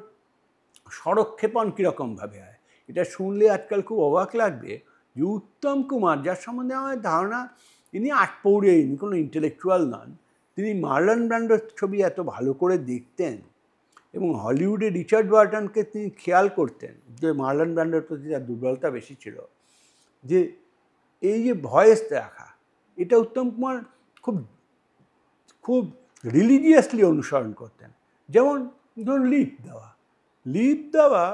স্বরক্ষেপণ কীরকমভাবে হয় এটা শুনলে আজকাল খুব অবাক লাগবে যে উত্তম কুমার, যার সম্বন্ধে আমার ধারণা ইনি আটপৌরে, ইনি কোনো ইন্টেলেকচুয়াল নন, তিনি মার্লন ব্র্যান্ডোর ছবি এত ভালো করে দেখতেন এবং হলিউডে রিচার্ড বার্টনকে তিনি খেয়াল করতেন, যে মার্লন ব্র্যান্ডোর প্রতি তার দুর্বলতা বেশি ছিল, যে এই যে ভয়েস দেখা, এটা উত্তম কুমার খুব খুব রিলিজিয়াসলি অনুসরণ করতেন। যেমন ধরুন লিপ দেওয়া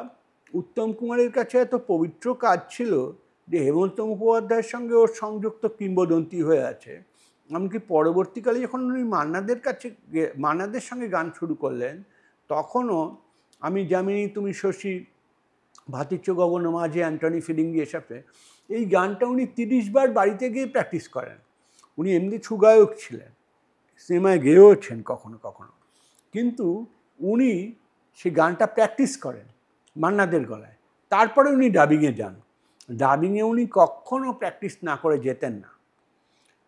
উত্তম কুমারের কাছে এত পবিত্র কাজ ছিল যে হেমন্ত মুখোপাধ্যায়ের সঙ্গে ওর সংযুক্ত কিংবদন্তি হয়ে আছে। এমনকি পরবর্তীকালে যখন উনি মান্নাদের সঙ্গে গান শুরু করলেন, তখনও আমি যামিনী তুমি শশী, ভাতিচ্য গগন মাঝে, অ্যান্টনি ফিরিঙ্গি, এসবে এই গানটা উনি 30 বার বাড়িতে গিয়ে প্র্যাকটিস করেন। উনি এমনি সুগায়ক ছিলেন, সিনেমায় গেয়েওছেন কখনো কখনো, কিন্তু উনি সেই গানটা প্র্যাকটিস করেন মান্নাদের গলায়, তারপরে উনি ডাবিংয়ে যান। ডাবিংয়ে উনি কখনও প্র্যাকটিস না করে যেতেন না।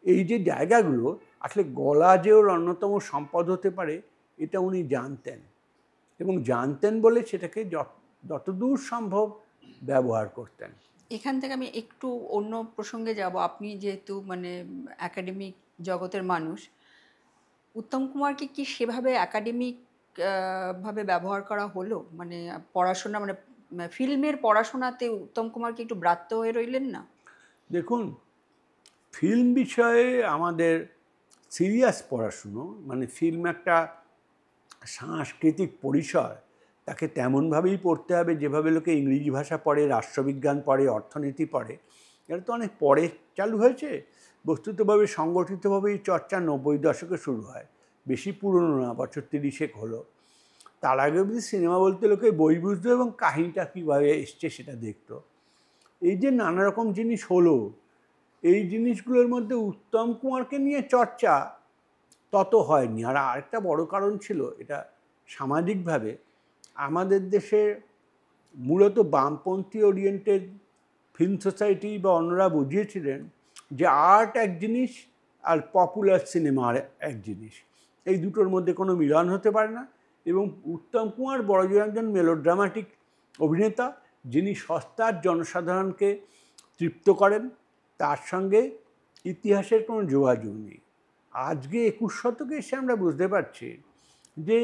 এই যে জায়গাগুলো, আসলে গলা যে ওর অন্যতম সম্পদ হতে পারে এটা উনি জানতেন, এবং জানতেন বলে সেটাকে যতদূর সম্ভব ব্যবহার করতেন। এখান থেকে আমি একটু অন্য প্রসঙ্গে যাব। আপনি যেহেতু মানে একাডেমিক জগতের মানুষ, উত্তম কুমারকে কি সেভাবে একাডেমিক ভাবে ব্যবহার করা হলো? মানে পড়াশোনা, মানে ফিল্মের পড়াশোনাতে উত্তম কুমার কি একটু ব্রাত্য হয়ে রইলেন না? দেখুন, ফিল্ম বিষয়ে আমাদের সিরিয়াস পড়াশুনো, মানে ফিল্ম একটা সাংস্কৃতিক পরিসর, তাকে তেমনভাবেই পড়তে হবে যেভাবে লোকে ইংরেজি ভাষা পড়ে, রাষ্ট্রবিজ্ঞান পড়ে, অর্থনীতি পড়ে। এটা তো অনেক পরে চালু হয়েছে। বস্তুতভাবে সংগঠিতভাবে এই চর্চা 90 দশকে শুরু হয়, বেশি পুরনো না, বছর 30 হলো। তার আগে অবধি সিনেমা বলতে লোকে বই বুঝতো এবং কাহিনিটা কীভাবে এসছে সেটা দেখতো। এই যে নানা রকম জিনিস হলো, এই জিনিসগুলোর মধ্যে উত্তম কুমারকে নিয়ে চর্চা তত হয়নি। আর আরেকটা বড় কারণ ছিল, এটা সামাজিকভাবে আমাদের দেশে মূলত বামপন্থী ওরিয়েন্টেড ফিল্ম সোসাইটি বা অন্যরা বুঝিয়েছিলেন যে আর্ট এক জিনিস আর পপুলার সিনেমা এক জিনিস। এই দুটোর মধ্যে কোনো মিলন হতে পারে না। এবং উত্তম কুমার বড়জোর একজন মেলোড্রামাটিক অভিনেতা, যিনি সস্তার জনসাধারণকে তৃপ্ত করেন, তার সঙ্গে ইতিহাসের কোনো যোগাযোগ নেই। আজকে 21 শতকে এসে আমরা বুঝতে পারছি যে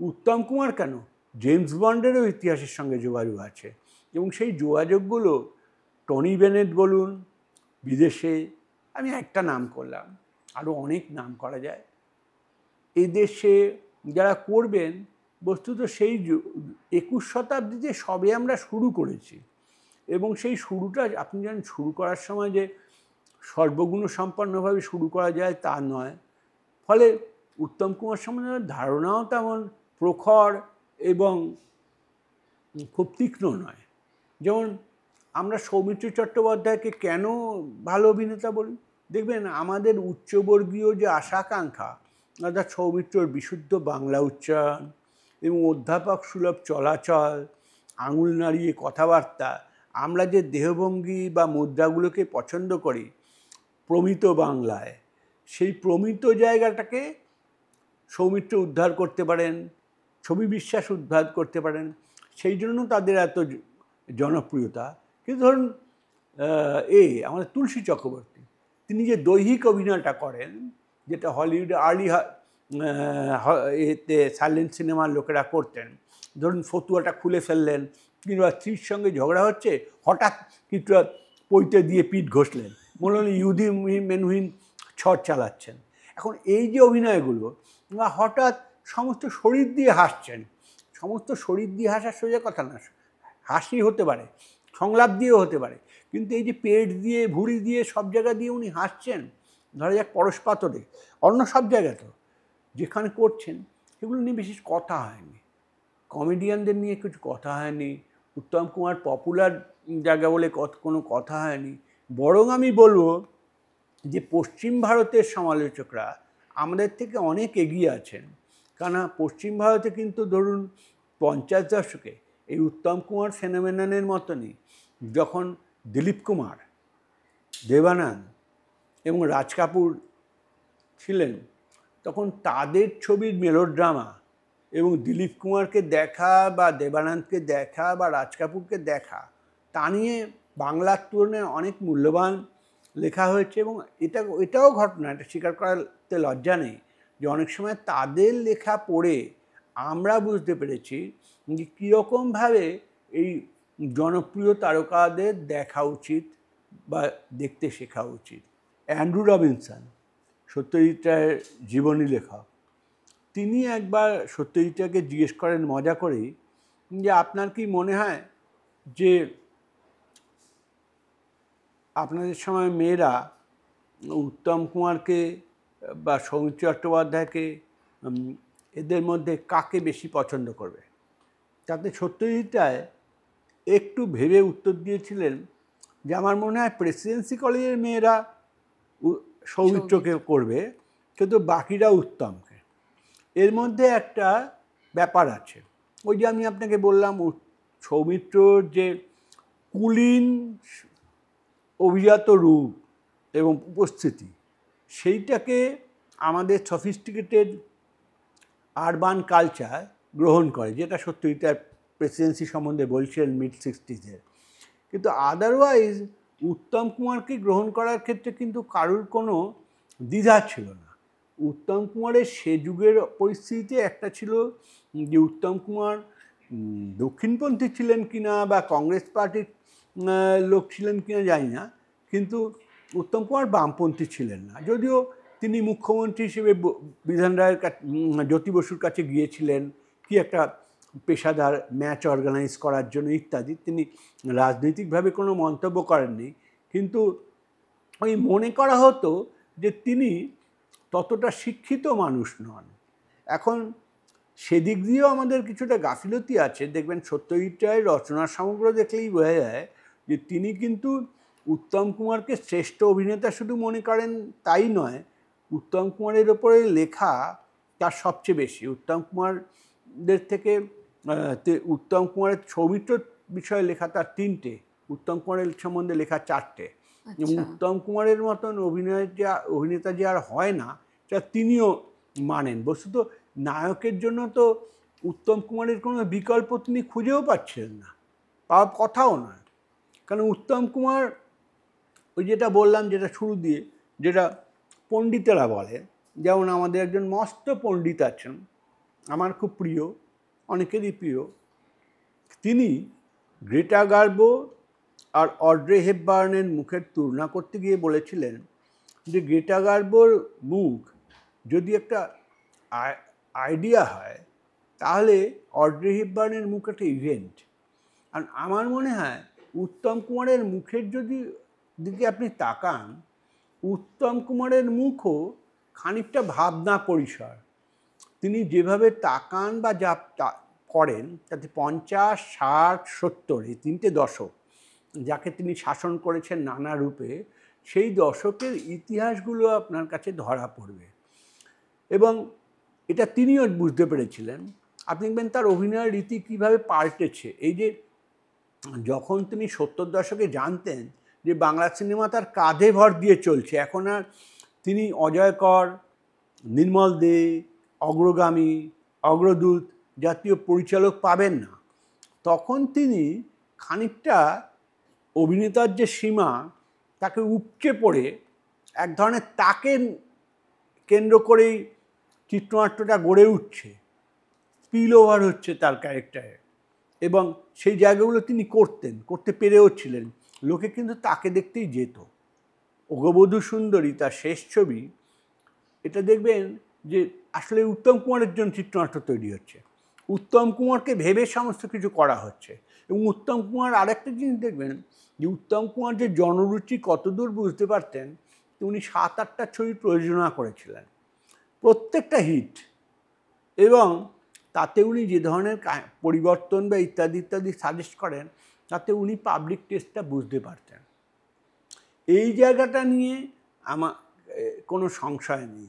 উত্তম কুমার কেন, জেমস বন্ডেরও ইতিহাসের সঙ্গে যোগাযোগ আছে। এবং সেই যোগাযোগগুলো টনি বেনেট বলুন, বিদেশে, আমি একটা নাম করলাম, আরও অনেক নাম করা যায়, এই দেশে যারা করবেন, বস্তুত সেই 21 শতাব্দীতে সবে আমরা শুরু করেছি। এবং সেই শুরুটা আপনি জানেন, শুরু করার সময় যে সর্বগুণ সম্পন্নভাবে শুরু করা যায় তা নয়। ফলে উত্তম কুমার সম্বন্ধে ধারণাও তেমন প্রখর এবং খুব তীক্ষ্ণ নয়। যেমন আমরা সৌমিত্র চট্টোপাধ্যায়কে কেন ভালো অভিনেতা বলি? দেখবেন আমাদের উচ্চবর্গীয় যে আশাকাঙ্ক্ষা, অর্থাৎ সৌমিত্রর বিশুদ্ধ বাংলা উচ্চারণ এবং অধ্যাপক সুলভ চলাচল, আঙুল নাড়িয়ে কথাবার্তা, আমরা যে দেহভঙ্গি বা মুদ্রাগুলোকে পছন্দ করি প্রমিত বাংলায়, সেই প্রমিত জায়গাটাকে সৌমিত্র উদ্ধার করতে পারেন, ছবি বিশ্বাস উদ্ধার করতে পারেন, সেই জন্য তাদের এত জনপ্রিয়তা। কিন্তু ধরুন আমাদের তুলসী চক্রবর্তী, তিনি যে দৈহিক অভিনয়টা করেন, যেটা হলিউডে আর্লি এতে সাইলেন্ট সিনেমার লোকেরা করতেন, ধরুন ফতুয়াটা খুলে ফেললেন, কিংবা স্ত্রীর সঙ্গে ঝগড়া হচ্ছে, হঠাৎ কিছু পইতে দিয়ে পিঠ ঘষলেন, মনে হল ইহুদি মেনুহীন ছড় চালাচ্ছেন। এখন এই যে অভিনয়গুলো, বা হঠাৎ সমস্ত শরীর দিয়ে হাসছেন, সমস্ত শরীর দিয়ে হাসার সোজা কথা না, হাসি হতে পারে, সংলাপ দিয়েও হতে পারে, কিন্তু এই যে পেট দিয়ে, ভুঁড়ি দিয়ে, সব জায়গা দিয়ে উনি হাসছেন, ধরা যাক পরশপাতরে, অন্য সব জায়গাতেও যেখানে করছেন, সেগুলো নিয়ে বিশেষ কথা হয়নি, কমেডিয়ানদের নিয়ে কিছু কথা হয়নি, উত্তম কুমার পপুলার জায়গা বলে কোনো কথা হয়নি। বরং আমি বলবো যে পশ্চিম ভারতের সমালোচকরা আমাদের থেকে অনেক এগিয়ে আছেন। কেন, পশ্চিম ভারতে কিন্তু ধরুন 50 দশকে এই উত্তম কুমার ফেনোমেননের মতনই যখন দিলীপ কুমার, দেবানন্দ এবং রাজ কাপুর ছিলেন, তখন তাদের ছবির মেলোড্রামা এবং দিলীপ কুমারকে দেখা বা দেবানন্দকে দেখা বা রাজ কাপুরকে দেখা, তা নিয়ে বাংলার তুলনায় অনেক মূল্যবান লেখা হয়েছে। এবং এটাও ঘটনা, এটা স্বীকার করাতে লজ্জা নেই, যে অনেক সময় তাদের লেখা পড়ে আমরা বুঝতে পেরেছি যে কীরকমভাবে এই জনপ্রিয় তারকাদের দেখা উচিত বা দেখতে শেখা উচিত। অ্যান্ড্রু রবিনসন, সত্যজিৎ রায়ের জীবনী লেখক, তিনি একবার সত্যজিৎকে জিজ্ঞেস করেন মজা করেই যে আপনার কি মনে হয় যে আপনাদের সময় মেয়েরা উত্তম কুমারকে বা সৌমিত্র চট্টোপাধ্যায়কে, এদের মধ্যে কাকে বেশি পছন্দ করবে? তাতে সত্যজিৎ রায় একটু ভেবে উত্তর দিয়েছিলেন যে আমার মনে হয় প্রেসিডেন্সি কলেজের মেয়েরা সৌমিত্রকে করবে, কিন্তু বাকিরা উত্তমকে। এর মধ্যে একটা ব্যাপার আছে, ওই যে আমি আপনাকে বললাম সৌমিত্রর যে কুলীন অভিজাত রূপ এবং উপস্থিতি, সেইটাকে আমাদের সফিস্টিকেটেড আরবান কালচার গ্রহণ করে, যেটা সত্যজিৎ প্রেসিডেন্সি সম্বন্ধে বলছিলেন মিড 60s। কিন্তু আদারওয়াইজ উত্তম কুমারকে গ্রহণ করার ক্ষেত্রে কিন্তু কারুর কোনো দ্বিধা ছিল না। উত্তম কুমারের সে যুগের পরিস্থিতিতে একটা ছিল যে উত্তম কুমার দক্ষিণপন্থী ছিলেন কিনা বা কংগ্রেস পার্টির লোক ছিলেন কিনা জানি না, কিন্তু উত্তম কুমার বামপন্থী ছিলেন না। যদিও তিনি মুখ্যমন্ত্রী হিসেবে বিধান রায়ের কাছে, জ্যোতি বসুর কাছে গিয়েছিলেন কি একটা পেশাদার ম্যাচ অর্গানাইজ করার জন্য ইত্যাদি, তিনি রাজনৈতিকভাবে কোনো মন্তব্য করেননি, কিন্তু ওই মনে করা হতো যে তিনি ততটা শিক্ষিত মানুষ নন। এখন সেদিক দিয়েও আমাদের কিছুটা গাফিলতি আছে। দেখবেন সত্যজিৎ রায়ের রচনা সমগ্র দেখলেই বোঝা যায় যে তিনি কিন্তু উত্তম কুমারকে শ্রেষ্ঠ অভিনেতা শুধু মনে করেন তাই নয়, উত্তম কুমারের ওপরে লেখা তার সবচেয়ে বেশি। উত্তম কুমারদের থেকে উত্তম কুমারের সৌমিত্র বিষয়ে লেখা তার 3টে, উত্তম কুমারের সম্বন্ধে লেখা 4টে। এবং উত্তম কুমারের মতন অভিনেতা যে আর হয় না, যা তিনিও মানেন। বস্তুত নায়কের জন্য তো উত্তম কুমারের কোনো বিকল্প তিনি খুঁজেও পাচ্ছিলেন না, পাওয়ার কথাও নয়। কারণ উত্তম কুমার ওই যেটা বললাম, যেটা শুরু দিয়ে, যেটা পণ্ডিতেরা বলে, যেমন আমাদের একজন মস্ত পণ্ডিত আছেন, আমার খুব প্রিয়, অনেকেরই প্রিয়, তিনি গ্রেটা গার্বো আর অড্রে হেপবার্নের মুখের তুলনা করতে গিয়ে বলেছিলেন যে গ্রেটা গার্বোর মুখ যদি একটা আইডিয়া হয়, তাহলে অড্রে হেপবার্নের মুখ একটা ইভেন্ট। আর আমার মনে হয় উত্তম কুমারের মুখের দিকে আপনি তাকান, উত্তম কুমারের মুখও খানিকটা ভাবনা পরিসর। তিনি যেভাবে তাকান বা যা করেন, তাতে 50, 60, 70 এই 3টে দশক যাকে তিনি শাসন করেছেন নানা রূপে, সেই দশকের ইতিহাসগুলো আপনার কাছে ধরা পড়বে। এবং এটা তিনিও বুঝতে পেরেছিলেন। আপনি দেখবেন তার অভিনয়ের রীতি কীভাবে পাল্টেছে। এই যে যখন তিনি 70 দশকে জানতেন যে বাংলা সিনেমা তার কাঁধে ভর দিয়ে চলছে, এখন আর তিনি অজয় কর, নির্মল দে, অগ্রগামী, অগ্রদূত জাতীয় পরিচালক পাবেন না, তখন তিনি খানিকটা অভিনেতার যে সীমা, তাকে উপচে পড়ে এক ধরনের তাকে কেন্দ্র করেই চিত্রনাট্যটা গড়ে উঠছে, স্পিল ওভার হচ্ছে তার ক্যারেক্টারে। এবং সেই জায়গাগুলো তিনি করতে পেরেও ছিলেন। লোকে কিন্তু তাকে দেখতেই যেত। অগবধূ সুন্দরী, তার শেষ ছবি, এটা দেখবেন যে আসলে উত্তম কুমারের জন্য চিত্রনাট্য তৈরি হচ্ছে, উত্তম কুমারকে ভেবে সমস্ত কিছু করা হচ্ছে। এবং উত্তম কুমার আরেকটা জিনিস দেখবেন যে উত্তম কুমার যে জনরুচি কতদূর বুঝতে পারতেন, উনি 7-8টা ছবি প্রযোজনা করেছিলেন, প্রত্যেকটা হিট। এবং তাতে উনি যে ধরনের পরিবর্তন বা ইত্যাদি ইত্যাদি সাজেস্ট করেন, তাতে উনি পাবলিক টেস্টটা বুঝতে পারতেন। এই জায়গাটা নিয়ে আমার কোনো সংশয় নেই।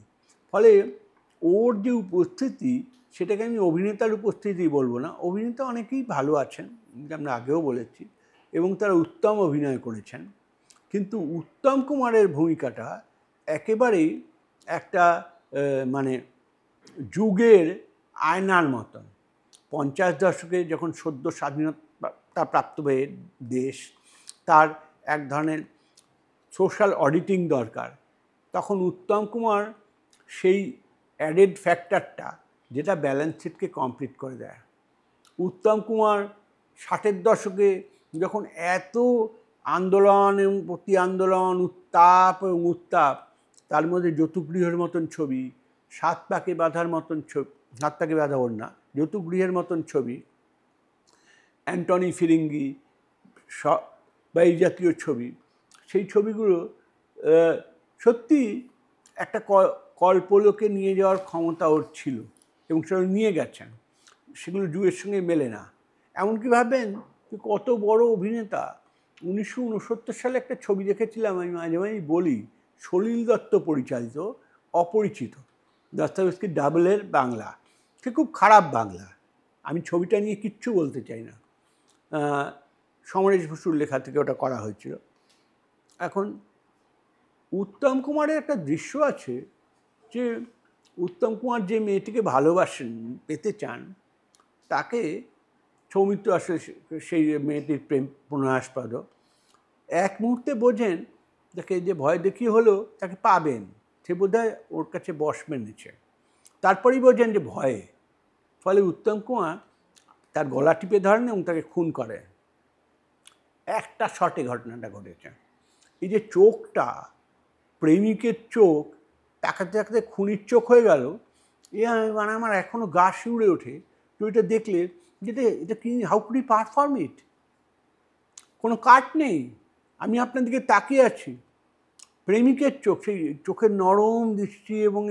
ফলে ওর যে উপস্থিতি, সেটাকে আমি অভিনেতার উপস্থিতি বলবো না, অভিনেতা অনেকেই ভালো আছেন, আমরা আগেও বলেছি, এবং তারা উত্তম অভিনয় করেছেন। কিন্তু উত্তম কুমারের ভূমিকাটা একেবারেই একটা মানে যুগের আয়নার মতন। 50 দশকে যখন সদ্য স্বাধীনতা প্রাপ্ত হয়ে দেশ, তার এক ধরনের সোশ্যাল অডিটিং দরকার, তখন উত্তম কুমার সেই অ্যাডেড ফ্যাক্টরটা, যেটা ব্যালেন্স শিটকে কমপ্লিট করে দেয়। উত্তম কুমার 60-এর দশকে যখন এত আন্দোলন এবং প্রতি আন্দোলন, উত্তাপ এবং উত্তাপ, তার মধ্যে যতুগৃহের মতন ছবি, 7 পাকে বাঁধার মতন ছবি, 7 পাকে বাঁধা ওর না, যতুগৃহের মতন ছবি, অ্যান্টনি ফিরিঙ্গি বা এই জাতীয় ছবি, সেই ছবিগুলো সত্যি একটা কল্পলোকে নিয়ে যাওয়ার ক্ষমতা ওর ছিল, এবং সেটা নিয়ে গেছেন। সেগুলো যুগের সঙ্গে মেলে না। এমনকি ভাবেন যে কত বড় অভিনেতা। 1969 সালে একটা ছবি দেখেছিলাম, আমি মাঝে মাঝেই বলি, সলিল দত্ত পরিচালিত অপরিচিত, দস্তয়েভস্কি ডাবলের বাংলা। সে খুব খারাপ বাংলা, আমি ছবিটা নিয়ে কিচ্ছু বলতে চাই না, সমরেশ বসুর লেখা থেকে ওটা করা হয়েছিল। এখন উত্তম কুমারের একটা দৃশ্য আছে যে উত্তম কুমার যে মেয়েটিকে ভালোবাসেন, পেতে চান, তাকে সৌমিত্র আসলে সেই মেয়েটির প্রেম প্রণয়াস্পদ। এক মুহূর্তে বোঝেন যাকে যে ভয় দেখিয়ে হলো তাকে পাবেন, সে বোধহয় ওর কাছে বশ মেনেছে। তারপরেই বোঝেন যে ভয়ে। ফলে উত্তম কুমার তার গলা টিপে ধরেন এবং তাকে খুন করে। একটা শটে ঘটনাটা ঘটেছে। এই যে চোখটা, প্রেমিকের চোখ তাকাতে তাকাতে খুনির চোখ হয়ে গেল, মানে আমার এখনও গা শিউড়ে ওঠে। তো এটা দেখলে এটা কি, হাউ কুড হি পারফর্ম ইট? কোনো কাট নেই, আমি আপনার দিকে তাকিয়ে আছি, প্রেমিকের চোখ, সেই চোখের নরম দৃষ্টি, এবং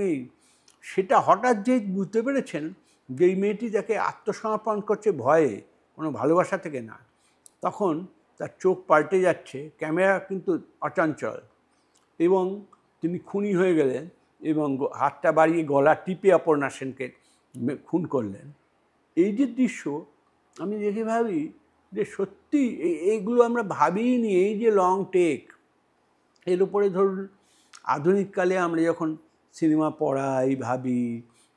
সেটা হঠাৎ যে বুঝতে পেরেছেন যে এই মেয়েটি যাকে আত্মসমর্পণ করছে ভয়ে, কোনো ভালোবাসা থেকে না, তখন তার চোখ পাল্টে যাচ্ছে, ক্যামেরা কিন্তু অচঞ্চল, এবং তিনি খুনি হয়ে গেলেন এবং হাতটা বাড়িয়ে গলা টিপে অপর্ণা সেনকে খুন করলেন। এই যে দৃশ্য, আমি দেখে ভাবি যে সত্যি এইগুলো আমরা ভাবিনি। এই যে লং টেক, এর উপরে ধরুন আধুনিককালে আমরা যখন সিনেমা পড়াই ভাবি,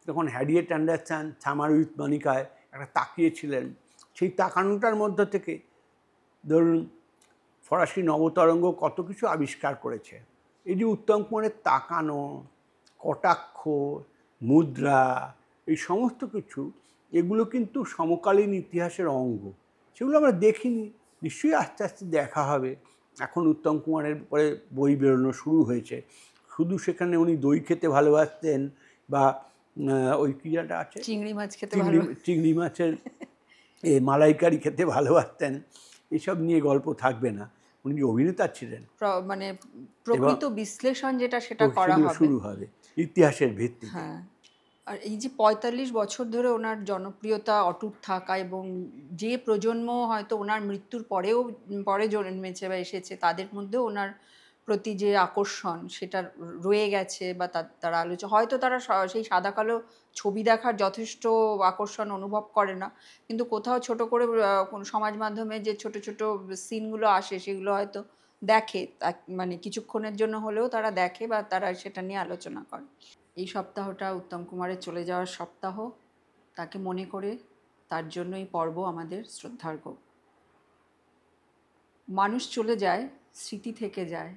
তখন হ্যারিয়েট অ্যান্ডারসন সামার উইথ মনিকায় একটা তাকিয়েছিলেন। সেই তাকানোটার মধ্য থেকে ধরুন ফরাসি নবতরঙ্গ কত কিছু আবিষ্কার করেছে। এই যে উত্তম কুমারের তাকানো, কটাক্ষ, মুদ্রা, এই সমস্ত কিছু, এগুলো কিন্তু সমকালীন ইতিহাসের অঙ্গ। সেগুলো আমরা দেখিনি, নিশ্চয়ই আস্তে আস্তে দেখা হবে। এখন উত্তম কুমারের পরে বই বেরোনো শুরু হয়েছে। শুধু সেখানে উনি দই খেতে ভালোবাসতেন বা ওই কী যেটা আছে চিংড়ি মাছ খেতে চিংড়ি মাছের মালাইকারি খেতে ভালোবাসতেন, এসব নিয়ে গল্প থাকবে না। উনি যে অভিনেতা ছিলেন, মানে প্রকৃত বিশ্লেষণ যেটা সেটা করা হবে, শুরু হবে ইতিহাসের ভিত্তিতে। হ্যাঁ। আর এই যে ৪৫ বছর ধরে ওনার জনপ্রিয়তা অটুট থাকা, এবং যে প্রজন্ম হয়তো ওনার মৃত্যুর পরে জন্মেছে বা এসেছে, তাদের মধ্যেও ওনার প্রতি যে আকর্ষণ সেটা রয়ে গেছে, বা তারা আলোচনা, হয়তো তারা সেই সাদা কালো ছবি দেখার যথেষ্ট আকর্ষণ অনুভব করে না, কিন্তু কোথাও ছোট করে কোনো সমাজ মাধ্যমে যে ছোট ছোট সিনগুলো আসে সেগুলো হয়তো দেখে, মানে কিছুক্ষণের জন্য হলেও তারা দেখে বা তারা সেটা নিয়ে আলোচনা করে। এই সপ্তাহটা উত্তম কুমারের চলে যাওয়ার সপ্তাহ। তাকে মনে করে তার জন্য এই পর্ব আমাদের শ্রদ্ধার্ঘ্য। মানুষ চলে যায়, স্মৃতি থেকে যায়।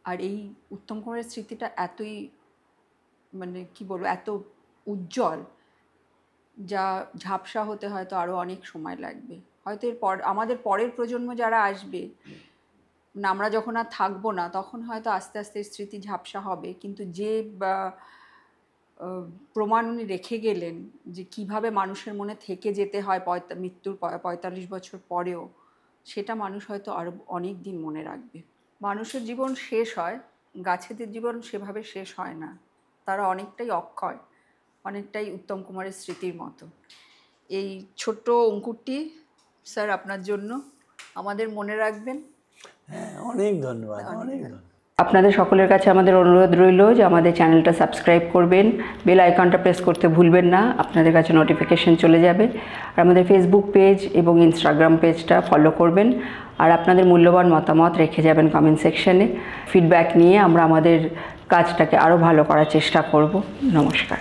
আর এই উত্তম কুমারের স্মৃতিটা এতই, মানে কি বলবো, এত উজ্জ্বল, যা ঝাপসা হতে হয়তো আরও অনেক সময় লাগবে। হয়তো এরপর আমাদের পরের প্রজন্ম যারা আসবে, মানে আমরা যখন আর থাকবো না, তখন হয়তো আস্তে আস্তে স্মৃতি ঝাপসা হবে, কিন্তু যে প্রমাণ উনি রেখে গেলেন যে কিভাবে মানুষের মনে থেকে যেতে হয় মৃত্যুর ৪৫ বছর পরেও, সেটা মানুষ হয়তো আরও অনেক দিন মনে রাখবে। মানুষের জীবন শেষ হয়, গাছেদের জীবন সেভাবে শেষ হয় না। তারা অনেকটাই অক্ষয়, অনেকটাই উত্তম কুমারের স্মৃতির মতো। এই ছোট্ট অঙ্কুরটি স্যার আপনার জন্য, আমাদের মনে রাখবেন। হ্যাঁ, অনেক ধন্যবাদ, অনেক ধন্যবাদ। আপনাদের সকলের কাছে আমাদের অনুরোধ রইল যে আমাদের চ্যানেলটা সাবস্ক্রাইব করবেন, বেল আইকনটা প্রেস করতে ভুলবেন না, আপনাদের কাছে নোটিফিকেশন চলে যাবে। আর আমাদের ফেসবুক পেজ এবং ইনস্টাগ্রাম পেজটা ফলো করবেন, আর আপনাদের মূল্যবান মতামত রেখে যাবেন কমেন্ট সেকশনে। ফিডব্যাক নিয়ে আমরা আমাদের কাজটাকে আরও ভালো করার চেষ্টা করব। নমস্কার।